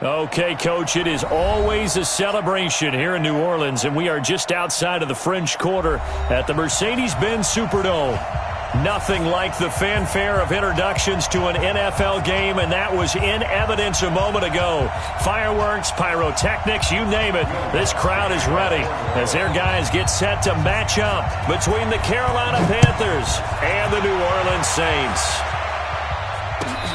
Okay, Coach, it is always a celebration here in New Orleans, and we are just outside of the French Quarter at the Mercedes-Benz Superdome. Nothing like the fanfare of introductions to an NFL game, and that was in evidence a moment ago. Fireworks, pyrotechnics, you name it. This crowd is ready as their guys get set to match up between the Carolina Panthers and the New Orleans Saints.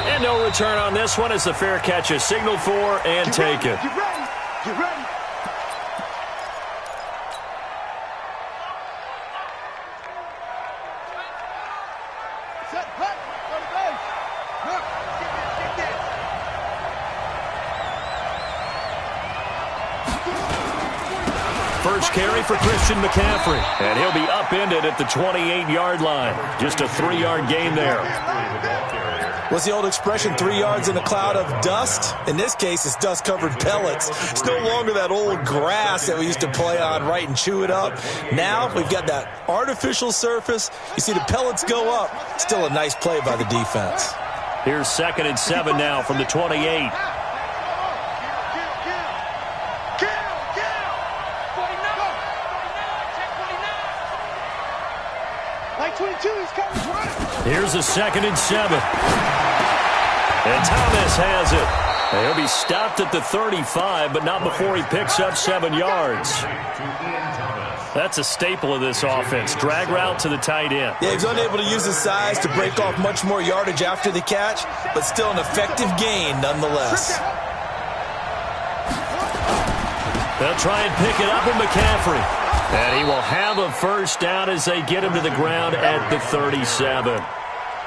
And no return on this one as the fair catch is signaled for and taken. Get ready. Get ready. Set, hut, go to base. Look, get this. First carry for Christian McCaffrey, and he'll be upended at the 28-yard line. Just a 3-yard gain there. What's the old expression, 3 yards in a cloud of dust? In this case, it's dust-covered pellets. It's no longer that old grass that we used to play on, right, and chew it up. Now we've got that artificial surface. You see the pellets go up. Still a nice play by the defense. Here's 2nd and 7 now from the 28. Here's a 2nd and 7. And Thomas has it. He'll be stopped at the 35, but not before he picks up 7 yards. That's a staple of this offense. Drag route to the tight end. Yeah, he's unable to use his size to break off much more yardage after the catch, but still an effective gain nonetheless. They'll try and pick it up with McCaffrey. And he will have a first down as they get him to the ground at the 37.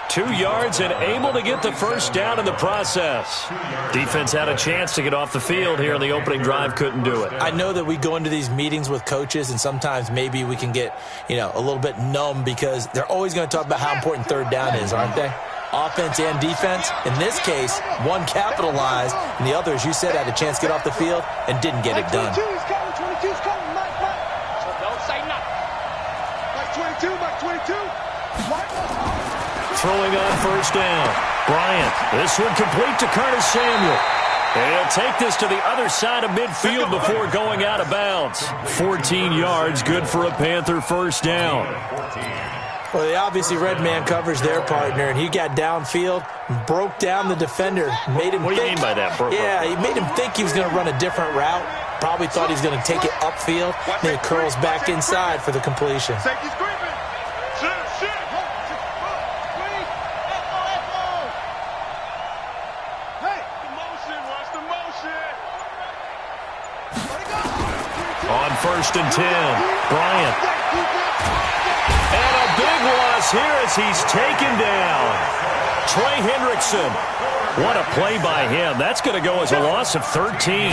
2 yards and able to get the first down in the process. Defense had a chance to get off the field here in the opening drive, couldn't do it. I know that we go into these meetings with coaches, and sometimes maybe we can get, a little bit numb because they're always going to talk about how important third down is, aren't they? Offense and defense. In this case, one capitalized, and the other, as you said, had a chance to get off the field and didn't get it done. 22's coming, 22's coming, Mike. So don't say nothing. Mike 22, Mike 22. Throwing on first down. Bryant. This one complete to Curtis Samuel. And he'll take this to the other side of midfield before going out of bounds. 14 yards, good for a Panther first down. Well, they obviously read man coverage their partner, and he got downfield, broke down the defender, made him What do you mean by that? Yeah, he made him think he was going to run a different route. Probably thought he was going to take it upfield. Then it curls back inside for the completion. Safety's creeping. Shit. Hey, the motion, watch the motion. On 1st and 10, Bryant. And a big loss here as he's taken down. Trey Hendrickson. What a play by him. That's going to go as a loss of 13.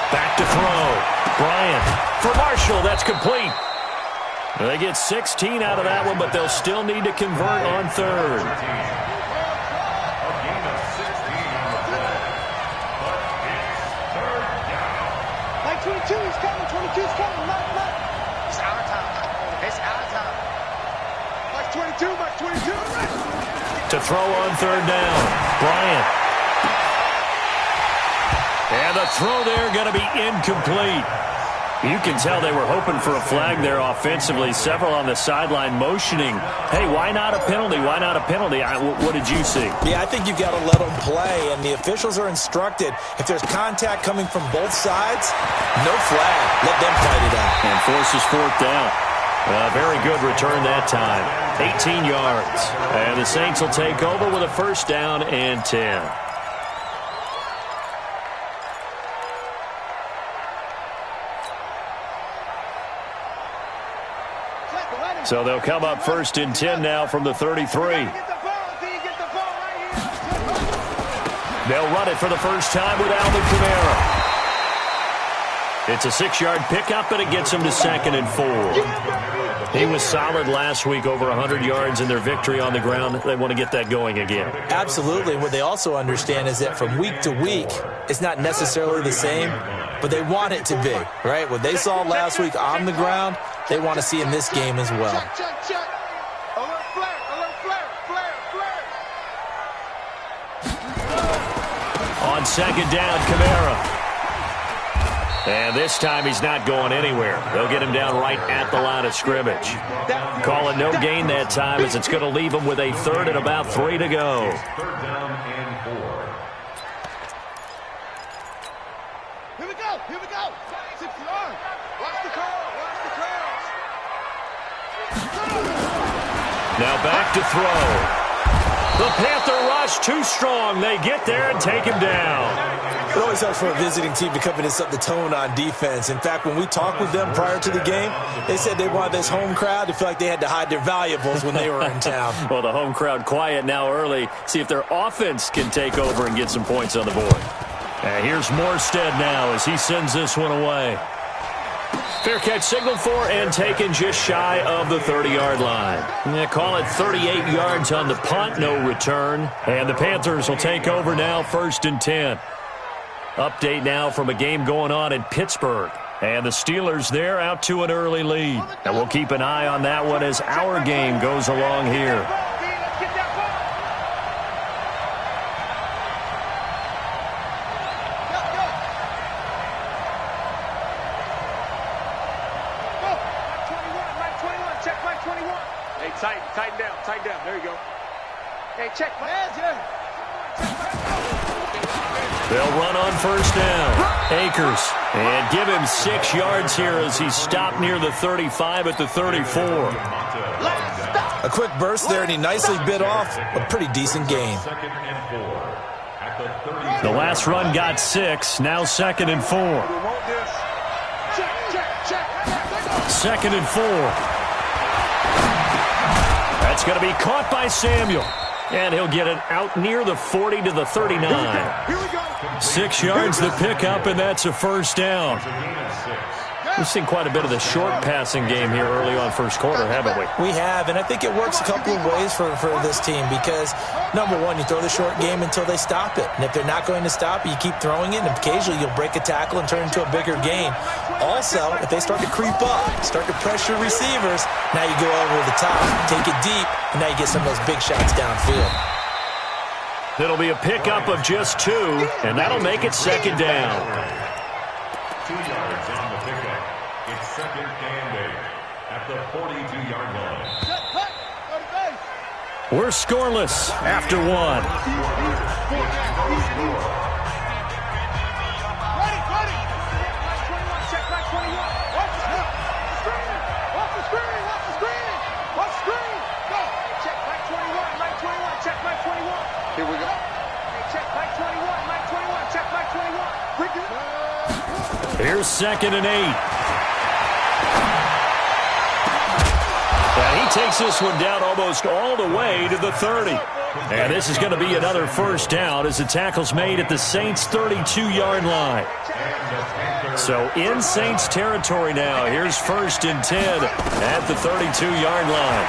Back to throw. Bryant for Marshall. That's complete. They get 16 out of that one, but they'll still need to convert on third. Mike 22 is coming, 22's coming, Mike. It's our time. It's our time. Mike 22, Mike 22. To throw on third down. Bryant. And the throw there going to be incomplete. You can tell they were hoping for a flag there offensively. Several on the sideline motioning. Hey, why not a penalty? Why not a penalty? What did you see? Yeah, I think you've got to let them play, and the officials are instructed. If there's contact coming from both sides, no flag. Let them fight it out. And forces 4th down. Very good return that time. 18 yards. And the Saints will take over with a first down and 10. So they'll come up 1st and 10 now from the 33. They'll run it for the first time with Alvin Kamara. It's a 6-yard pickup, and it gets them to 2nd and 4. He was solid last week, over 100 yards in their victory on the ground. They want to get that going again. Absolutely. What they also understand is that from week to week, it's not necessarily the same, but they want it to be, right? What they saw last week on the ground, they want to see in this game as well. Check. Alert flare. On On second down, Kamara. And this time he's not going anywhere. They'll get him down right at the line of scrimmage. Call it no gain that time as it's going to leave him with a third and about 3 to go. Third down and 4. Here we go. Here we go. 6 yards. Watch the curl. Watch the curls. Now back to throw. The Panther rush too strong. They get there and take him down. It always helps for a visiting team to come in and set the tone on defense. In fact, when we talked with them prior to the game, they said they wanted this home crowd to feel like they had to hide their valuables when they were in town. Well, the home crowd quiet now early. See if their offense can take over and get some points on the board. And here's Morstead now as he sends this one away. Fair catch signaled for and taken just shy of the 30-yard line. They call it 38 yards on the punt, no return. And the Panthers will take over now, 1st and 10. Update now from a game going on in Pittsburgh. And the Steelers there out to an early lead. And we'll keep an eye on that one as our game goes along here. Tighten down. There you go. Hey, check. They'll run on 1st down. Akers. And give him 6 yards here as he's stopped near the 35 at the 34. A quick burst there, and he nicely bit off a pretty decent gain. The last run got 6. Now 2nd and 4. 2nd and 4. It's going to be caught by Samuel. And he'll get it out near the 40 to the 39. 6 yards the pickup, and that's a 1st down. We've seen quite a bit of the short passing game here early on 1st quarter, haven't we? We have, and I think it works a couple of ways for this team because, number one, you throw the short game until they stop it. And if they're not going to stop it, you keep throwing it, and occasionally you'll break a tackle and turn it into a bigger gain. Also, if they start to creep up, start to pressure receivers, now you go over the top, take it deep, and now you get some of those big shots downfield. It'll be a pickup of just 2, and that'll make it 2nd down. 2 yards on the pickup. It's 2nd and 8 at the 42-yard line. We're scoreless after 1. Here we go. Hey, check Mike 21, Mike 21, check Mike 21. Here's 2nd and 8. And he takes this one down almost all the way to the 30. And this is going to be another 1st down as the tackle's made at the Saints' 32-yard line. So in Saints territory now. Here's 1st and 10 at the 32-yard line.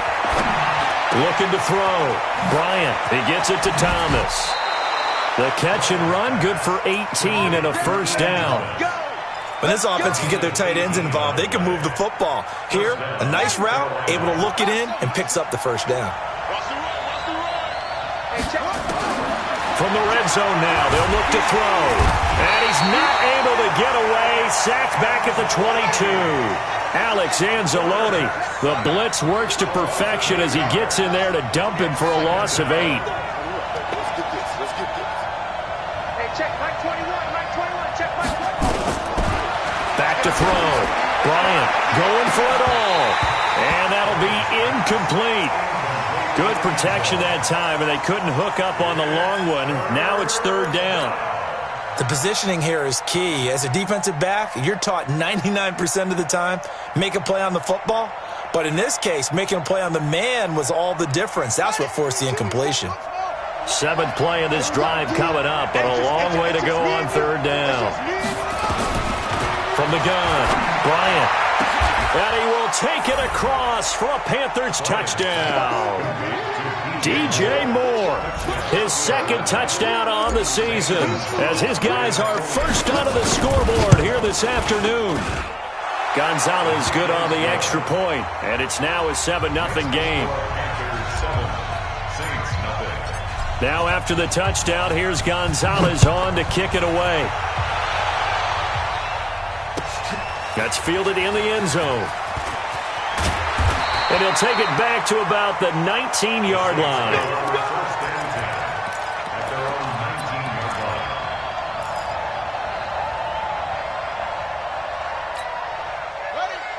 Looking to throw. Bryant, he gets it to Thomas. The catch and run, good for 18 and a 1st down. When this offense can get their tight ends involved, they can move the football. Here, a nice route, able to look it in, and picks up the 1st down. From the red zone now, they'll look to throw. And he's not able to get away. Sacked back at the 22. Alex Anzalone, the blitz works to perfection as he gets in there to dump him for a loss of 8. Hey, check Mike 21, Mike 21, check Mike 21. Back to throw. Bryant going for it all. And that'll be incomplete. Good protection that time, and they couldn't hook up on the long one. Now it's 3rd down. The positioning here is key. As a defensive back, you're taught 99% of the time, make a play on the football. But in this case, making a play on the man was all the difference. That's what forced the incompletion. 7th play of this drive coming up, but a long way to go on 3rd down. From the gun, Bryant. And he will take it across for a Panthers touchdown. DJ Moore, his 2nd touchdown on the season, as his guys are first onto the scoreboard here this afternoon. Gonzalez good on the extra point, and it's now a 7-0 game. Now after the touchdown, here's Gonzalez on to kick it away. That's fielded in the end zone. And he'll take it back to about the 19-yard line.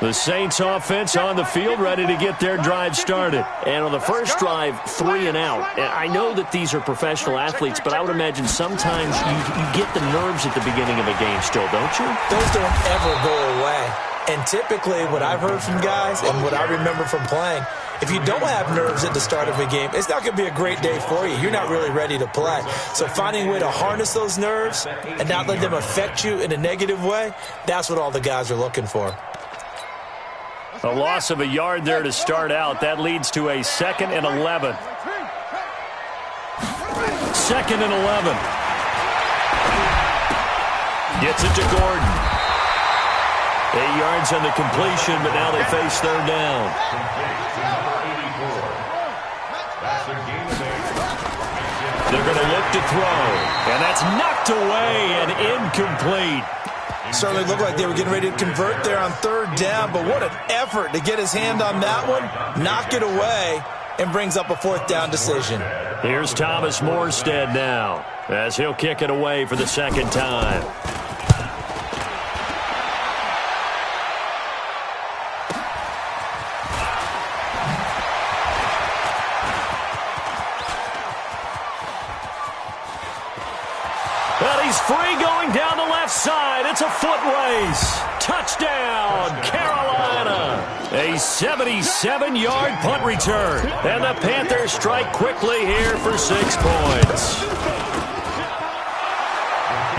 The Saints offense on the field, ready to get their drive started. And on the first drive, 3 and out. I know that these are professional athletes, but I would imagine sometimes you get the nerves at the beginning of a game still, don't you? Those don't ever go away. And typically, what I've heard from guys and what I remember from playing, if you don't have nerves at the start of a game, it's not going to be a great day for you. You're not really ready to play. So finding a way to harness those nerves and not let them affect you in a negative way, that's what all the guys are looking for. A loss of a yard there to start out. That leads to a 2nd and 11. 2nd and 11. Gets it to Gordon. 8 yards on the completion, but now they face 3rd down. They're going to look to throw. And that's knocked away and incomplete. Certainly looked like they were getting ready to convert there on 3rd down, but what an effort to get his hand on that one, knock it away, and brings up a 4th down decision. Here's Thomas Morstead now, as he'll kick it away for the 2nd time. Well, he's free going down the left side. It's a foot race. Touchdown, Carolina. A 77-yard punt return. And the Panthers strike quickly here for 6 points.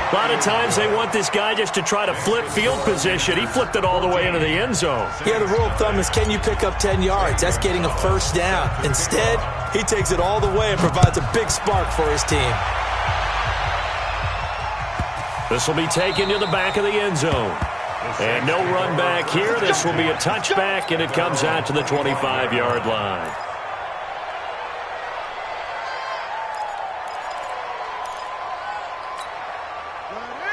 A lot of times they want this guy just to try to flip field position. He flipped it all the way into the end zone. Yeah, the rule of thumb is, can you pick up 10 yards? That's getting a 1st down. Instead, he takes it all the way and provides a big spark for his team. This will be taken to the back of the end zone. And no run back here. This will be a touchback, and it comes out to the 25-yard line.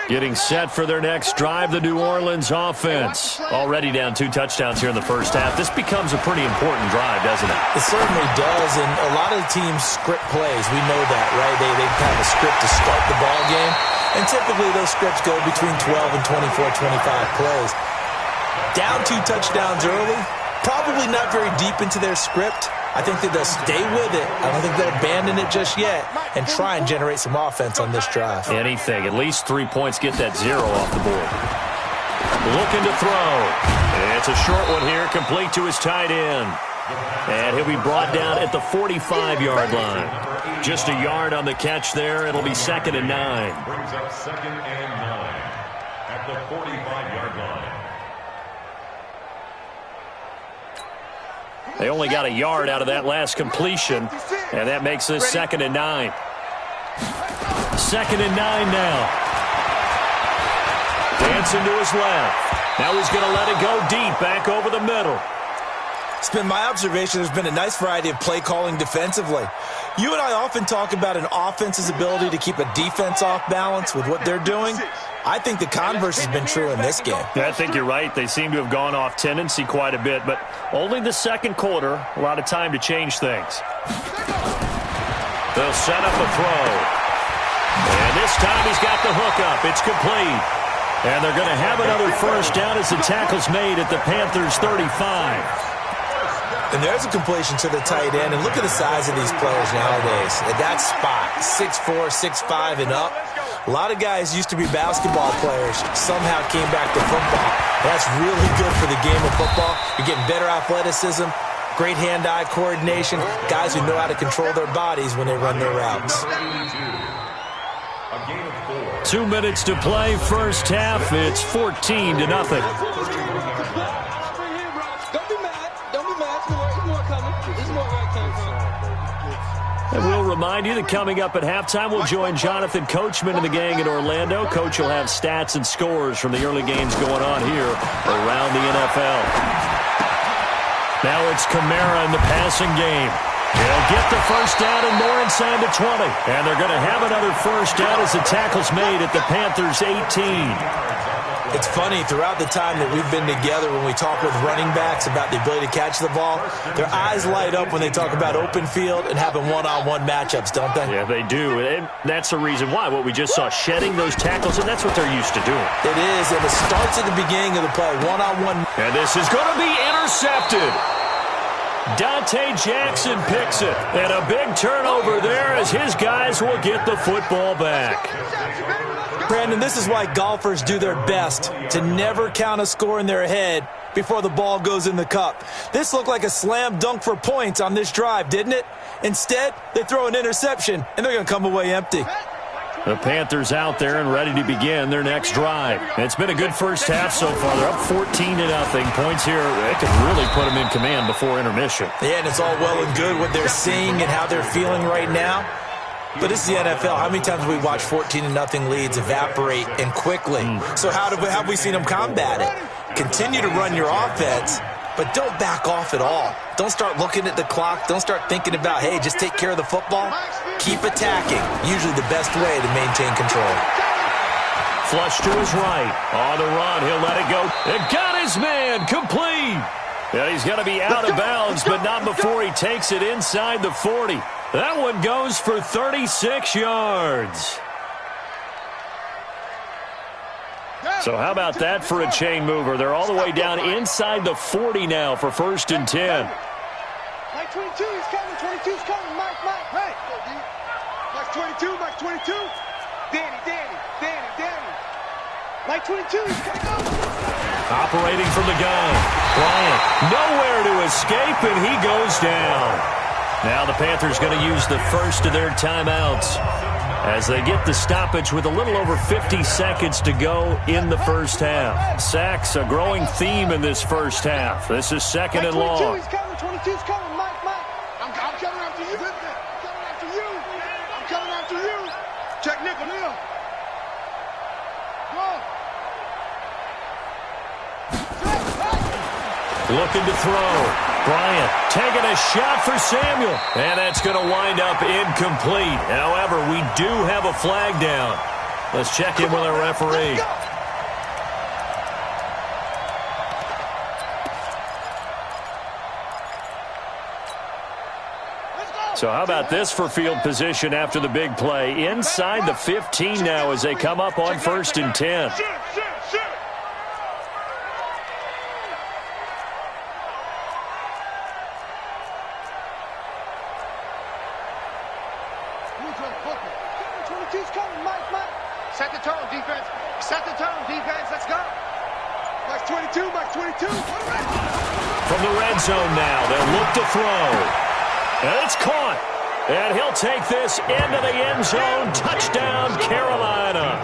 Getting set for their next drive, the New Orleans offense. Already down 2 touchdowns here in the first half. This becomes a pretty important drive, doesn't it? It certainly does, and a lot of the teams script plays. We know that, right? They have a script to start the ball game, and typically those scripts go between 12 and 24, 25 plays. Down 2 touchdowns early, probably not very deep into their script. I think that they'll stay with it. I don't think they'll abandon it just yet and try and generate some offense on this drive. Anything. At least 3 points. Get that 0 off the board. Looking to throw. It's a short one here, complete to his tight end. And he'll be brought down at the 45-yard line. Just a yard on the catch there. It'll be 2nd and 9. Brings up 2nd and 9 at the 45-yard line. They only got a yard out of that last completion, and that makes this 2nd and 9. 2nd and 9 now. Dancing to his left. Now he's going to let it go deep, back over the middle. It's been my observation there's been a nice variety of play calling defensively. You and I often talk about an offense's ability to keep a defense off balance with what they're doing. I think the converse has been true in this game. I think you're right. They seem to have gone off tendency quite a bit, but only the 2nd quarter, a lot of time to change things. They'll set up a throw. And this time he's got the hook up. It's complete. And they're going to have another 1st down as the tackle's made at the Panthers' 35. And there's a completion to the tight end. And look at the size of these players nowadays. At that spot, 6'4", 6'5", and up. A lot of guys used to be basketball players, somehow came back to football. That's really good for the game of football. You're getting better athleticism, great hand-eye coordination, guys who know how to control their bodies when they run their routes. 2 minutes to play, first half. It's 14-0. And we'll remind you that coming up at halftime, we'll join Jonathan Coachman and the gang in Orlando. Coach will have stats and scores from the early games going on here around the NFL. Now it's Kamara in the passing game. He'll get the first down and more inside the 20. And they're going to have another first down as the tackle's made at the Panthers' 18. It's funny, throughout the time that we've been together, when we talk with running backs about the ability to catch the ball, their eyes light up when they talk about open field and having one-on-one matchups, don't they? Yeah, they do. And that's the reason why. What we just saw, shedding those tackles, and that's what they're used to doing. It is, and it starts at the beginning of the play, one-on-one. And this is going to be intercepted. Dante Jackson picks it. And a big turnover there as his guys will get the football back. Brandon, this is why golfers do their best to never count a score in their head before the ball goes in the cup. This looked like a slam dunk for points on this drive, didn't it? Instead, they throw an interception, and they're going to come away empty. The Panthers out there and ready to begin their next drive. It's been a good first half so far. They're up 14-0. Points here, they could really put them in command before intermission. Yeah, and it's all well and good what they're seeing and how they're feeling right now. But this is the NFL. How many times have we watched 14-0 leads evaporate and quickly? So how have we seen them combat it? Continue to run your offense, but don't back off at all. Don't start looking at the clock. Don't start thinking about, hey, just take care of the football. Keep attacking. Usually the best way to maintain control. Flush to his right. On the run, he'll let it go. It got his man complete. And he's going to be out of bounds, but not before he takes it inside the 40. That one goes for 36 yards. So how about that for a chain mover? They're all the way down inside the 40 now for 1st and 10. Mike 22 is coming. 22's coming. Mike. Hey. Mike 22. Mike 22. Danny. Mike 22 is coming. Operating from the gun. Bryant nowhere to escape, and he goes down. Now the Panthers going to use the first of their timeouts as they get the stoppage with a little over 50 seconds to go in the first half. Sacks, a growing theme in this first half. This is 2nd and long. 22's coming. 22's coming. Mike. I'm coming after you. I'm coming after you. Check nickel now. Looking to throw. Bryant taking a shot for Samuel. And that's going to wind up incomplete. However, we do have a flag down. Let's check in with our referee. So how about this for field position after the big play? Inside the 15 now as they come up on 1st and 10. Set the tone, defense. Set the tone, defense. Let's go. Mike 22. From the red zone now, they'll look to throw. And it's caught. And he'll take this into the end zone. Touchdown, Carolina.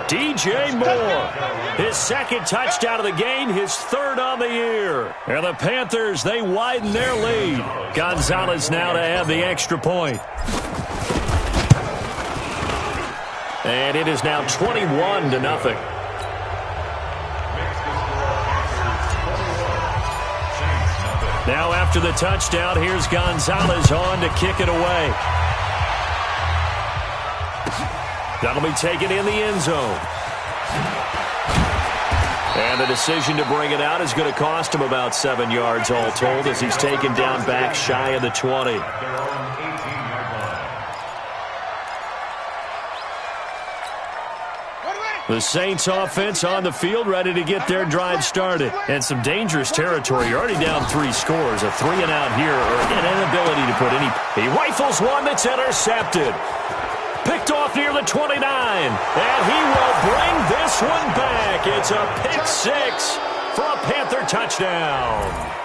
DJ Moore, his 2nd touchdown of the game, his 3rd on the year. And the Panthers, they widen their lead. Gonzalez now to add the extra point. And it is now 21-0. Now after the touchdown, here's Gonzalez on to kick it away. That'll be taken in the end zone. And the decision to bring it out is going to cost him about 7 yards all told as he's taken down back shy of the 20. The Saints offense on the field ready to get their drive started. And some dangerous territory. You're already down 3 scores. A 3-and-out here or an inability to put any. He rifles one that's intercepted. Picked off near the 29. And he will bring this one back. It's a pick 6 for a Panther touchdown.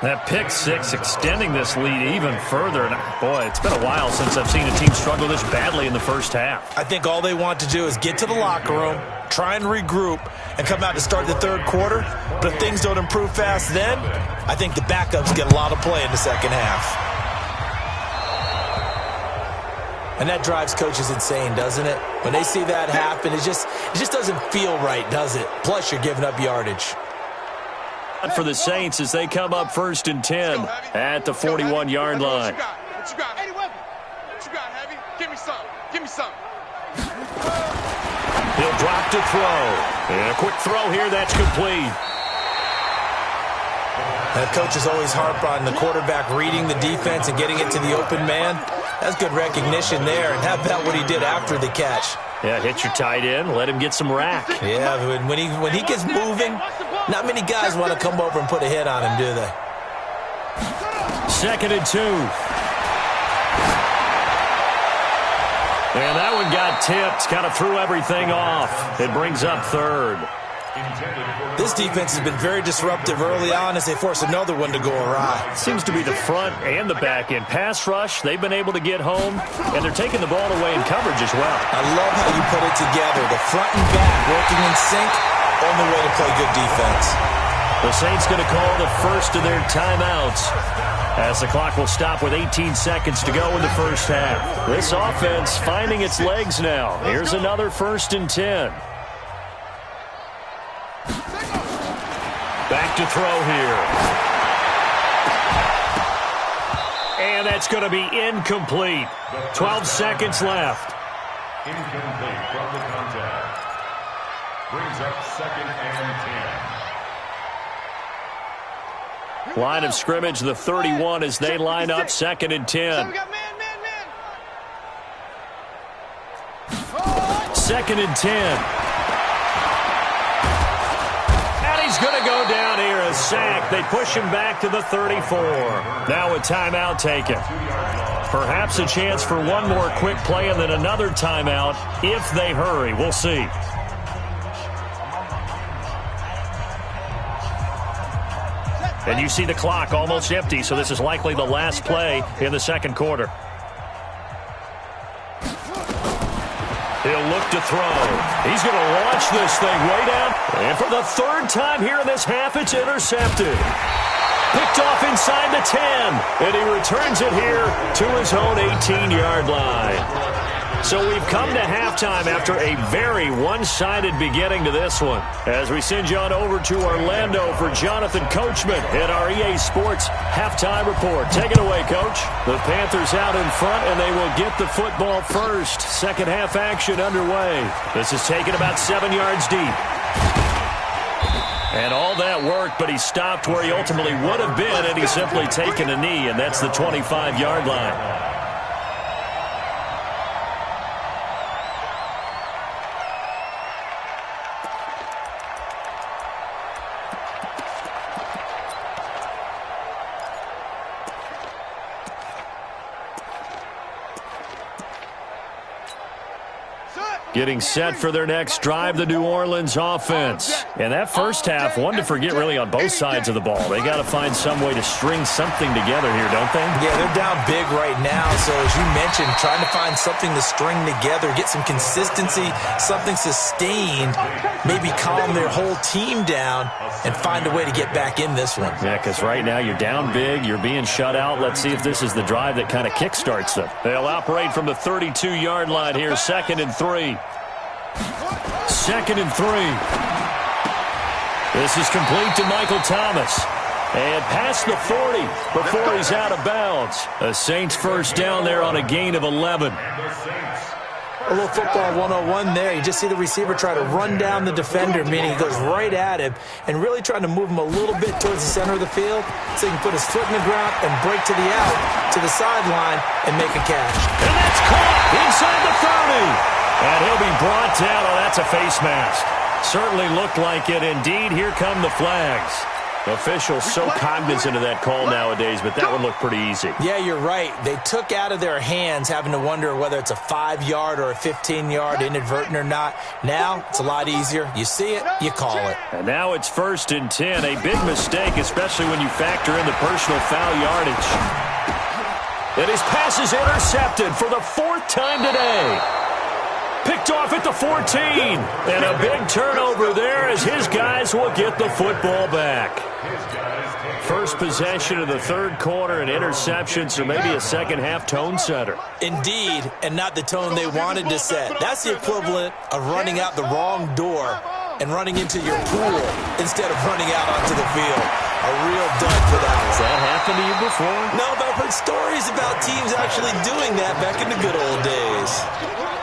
That pick 6 extending this lead even further. And boy, it's been a while since I've seen a team struggle this badly in the first half. I think all they want to do is get to the locker room, try and regroup, and come out to start the 3rd quarter. But if things don't improve fast then, I think the backups get a lot of play in the 2nd half. And that drives coaches insane, doesn't it? When they see that happen, it just doesn't feel right, does it? Plus, you're giving up yardage. For the Saints as they come up 1st and 10 at the 41-yard line. What you got? Any weapon? What you got, Heavy? Give me some. Give me some. He'll drop to throw. And a quick throw here. That's complete. The coaches always harp on the quarterback reading the defense and getting it to the open man. That's good recognition there. And how about what he did after the catch? Yeah, hit your tight end. Let him get some rack. Yeah, when he gets moving, not many guys want to come over and put a hit on him, do they? 2nd and 2. And that one got tipped. Kind of threw everything off. It brings up 3rd. This defense has been very disruptive early on as they force another one to go awry. Seems to be the front and the back end. Pass rush, they've been able to get home, and they're taking the ball away in coverage as well. I love how you put it together. The front and back working in sync, only way to play good defense. The Saints going to call the first of their timeouts as the clock will stop with 18 seconds to go in the first half. This offense finding its legs now. Here's another 1st and 10. Back to throw here. And that's going to be incomplete. 12 seconds left. Incomplete from the contact. Brings up 2nd and 10. Line of scrimmage, the 31 as they line up 2nd and 10. 2nd and 10. He's going to go down here, a sack. They push him back to the 34. Now a timeout taken. Perhaps a chance for one more quick play and then another timeout if they hurry. We'll see. And you see the clock almost empty, so this is likely the last play in the 2nd quarter. He'll look to throw. He's going to launch this thing way down. And for the 3rd time here in this half, it's intercepted. Picked off inside the 10. And he returns it here to his own 18-yard line. So we've come to halftime after a very one-sided beginning to this one. As we send you on over to Orlando for Jonathan Coachman in our EA Sports halftime report. Take it away, Coach. The Panthers out in front, and they will get the football first. Second half action underway. This is taken about 7 yards deep. And all that worked, but he stopped where he ultimately would have been, and he's simply taken a knee, and that's the 25-yard line. Getting set for their next drive, the New Orleans offense. And that first half, one to forget really on both sides of the ball. They got to find some way to string something together here, don't they? Yeah, they're down big right now. So as you mentioned, trying to find something to string together, get some consistency, something sustained, maybe calm their whole team down and find a way to get back in this one. Yeah, because right now you're down big, you're being shut out. Let's see if this is the drive that kind of kickstarts them. They'll operate from the 32-yard line here, 2nd and 3. 2nd and 3. This is complete to Michael Thomas. And past the 40 before he's out of bounds. The Saints first down there on a gain of 11. A little football 101 there. You just see the receiver try to run down the defender, meaning he goes right at him and really trying to move him a little bit towards the center of the field so he can put his foot in the ground and break to the out, to the sideline, and make a catch. And that's caught inside the 30. And he'll be brought down. Oh, that's a face mask. Certainly looked like it. Indeed, here come the flags. Officials so cognizant of that call nowadays, but that would look pretty easy. Yeah, you're right. They took out of their hands having to wonder whether it's a 5-yard or a 15-yard, inadvertent or not. Now, it's a lot easier. You see it, you call it. And now it's 1st and 10. A big mistake, especially when you factor in the personal foul yardage. And his pass is intercepted for the 4th time today. Picked off at the 14. And a big turnover there as his guys will get the football back. First possession of the 3rd quarter, an interception, so maybe a second-half tone setter. Indeed, and not the tone they wanted to set. That's the equivalent of running out the wrong door and running into your pool instead of running out onto the field. A real dud for that one. Has that happened to you before? No, but I've heard stories about teams actually doing that back in the good old days.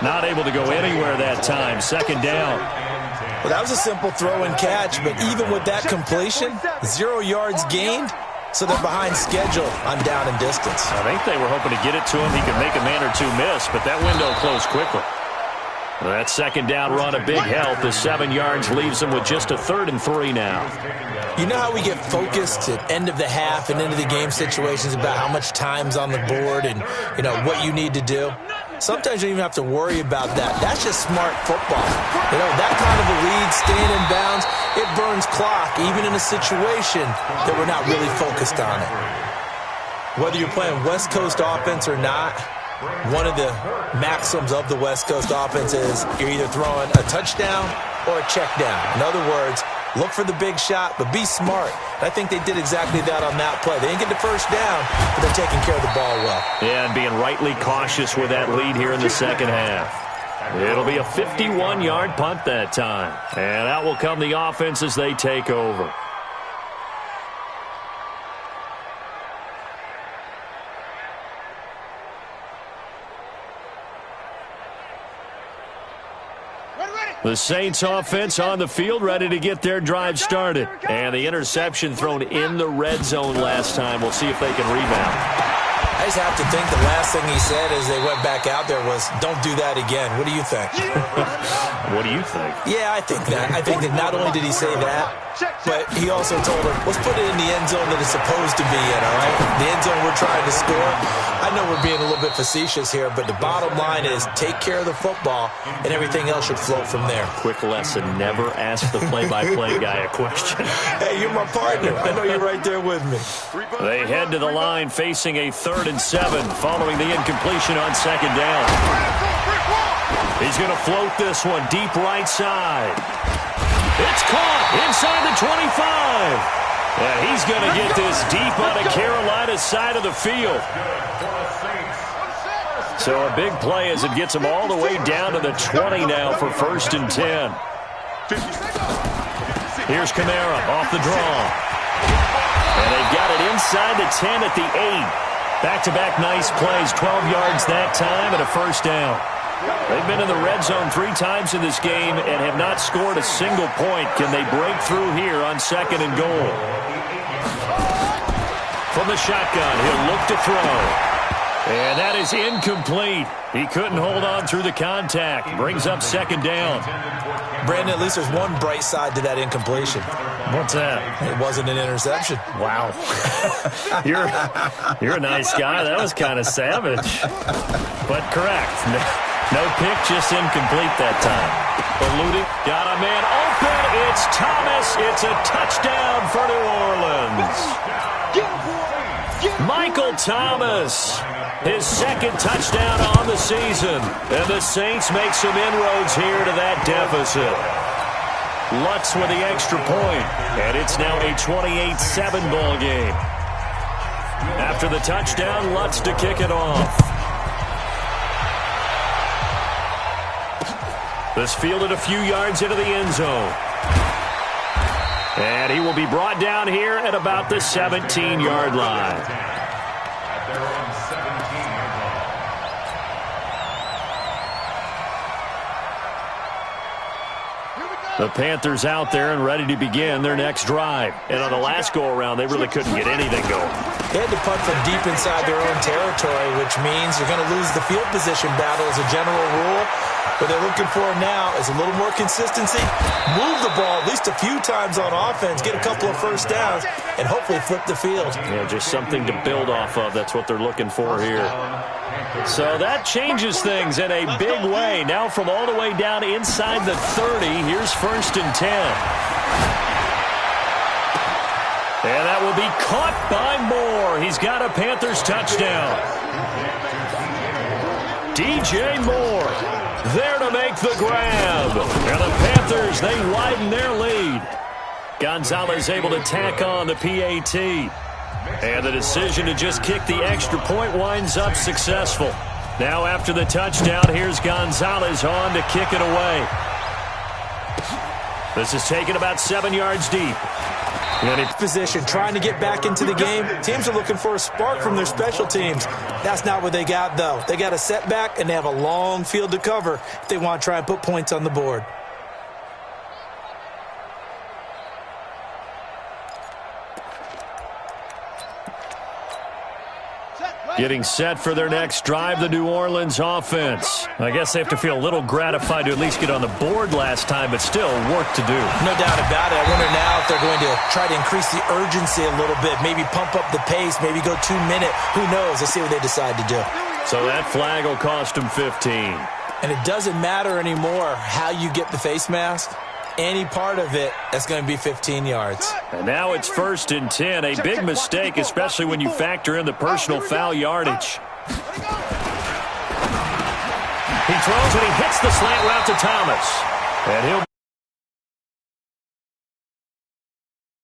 Not able to go anywhere that time. Second down. Well, that was a simple throw and catch, but even with that completion, 0 yards gained, so they're behind schedule on down and distance. I think they were hoping to get it to him. He could make a man or two miss, but that window closed quickly. Well, that second down run a big help. The 7 yards leaves them with just a 3rd and 3 now. You know how we get focused at end of the half and into the game situations about how much time's on the board and, you know, what you need to do? Sometimes you don't even have to worry about that. That's just smart football. You know, that kind of a lead, staying in bounds, it burns clock, even in a situation that we're not really focused on it. Whether you're playing West Coast offense or not, one of the maxims of the West Coast offense is you're either throwing a touchdown or a check down. In other words, look for the big shot, but be smart. I think they did exactly that on that play. They didn't get the first down, but they're taking care of the ball well. Yeah, and being rightly cautious with that lead here in the second half. It'll be a 51-yard punt that time. And out will come the offense as they take over. The Saints offense on the field, ready to get their drive started. And the interception thrown in the red zone last time. We'll see if they can rebound. I just have to think the last thing he said as they went back out there was, don't do that again. What do you think? What do you think? Yeah, I think that. I think that not only did he say that, but he also told him, let's put it in the end zone that it's supposed to be in, all right? The end zone we're trying to score. I know we're being a little bit facetious here, but the bottom line is take care of the football, and everything else should flow from there. Quick lesson, never ask the play-by-play guy a question. Hey, you're my partner. I know you're right there with me. They head to the line facing a 3rd and 7 following the incompletion on second down. He's going to float this one deep right side. It's caught inside the 25. And he's going to get this deep on the Carolina side of the field. So a big play as it gets him all the way down to the 20 now for 1st and 10. Here's Kamara off the draw. And they got it inside the 10 at the 8. Back-to-back nice plays, 12 yards that time and a 1st down. They've been in the red zone 3 times in this game and have not scored a single point. Can they break through here on 2nd and goal? From the shotgun, he'll look to throw. And that is incomplete. He couldn't hold on through the contact. Brings up 2nd down. Brandon, at least there's one bright side to that incompletion. What's that? It wasn't an interception. Wow. You're a nice guy. That was kind of savage. But correct. No pick, just incomplete that time. Eluding, got a man open. It's Thomas. It's a touchdown for New Orleans. Michael Thomas, his 2nd touchdown on the season. And the Saints make some inroads here to that deficit. Lutz with the extra point, and it's now a 28-7 ball game. After the touchdown, Lutz to kick it off. This fielded a few yards into the end zone. And he will be brought down here at about the 17-yard line. The Panthers out there and ready to begin their next drive. And on the last go-around, they really couldn't get anything going. They had to punt from deep inside their own territory, which means you're going to lose the field position battle as a general rule. What they're looking for now is a little more consistency, move the ball at least a few times on offense, get a couple of 1st downs, and hopefully flip the field. Yeah, just something to build off of. That's what they're looking for here. So that changes things in a big way. Now from all the way down inside the 30, here's 1st and 10. And that will be caught by Moore. He's got a Panthers touchdown. DJ Moore there to make the grab. And the Panthers, they widen their lead. Gonzalez able to tack on the PAT. And the decision to just kick the extra point winds up successful. Now after the touchdown, here's Gonzalez on to kick it away. This is taken about 7 yards deep. And in position, trying to get back into the game. Teams are looking for a spark from their special teams. That's not what they got, though. They got a setback, and they have a long field to cover if they want to try and put points on the board. Getting set for their next drive, the New Orleans offense. I guess they have to feel a little gratified to at least get on the board last time, but still work to do. No doubt about it. I wonder now if they're going to try to increase the urgency a little bit, maybe pump up the pace, maybe go 2 minute. Who knows? Let's see what they decide to do. So that flag will cost them 15. And it doesn't matter anymore how you get the face mask. Any part of it, that's going to be 15 yards. And now it's 1st and 10. A big mistake, especially when you factor in the personal foul yardage. He throws and he hits the slant route to Thomas. And he'll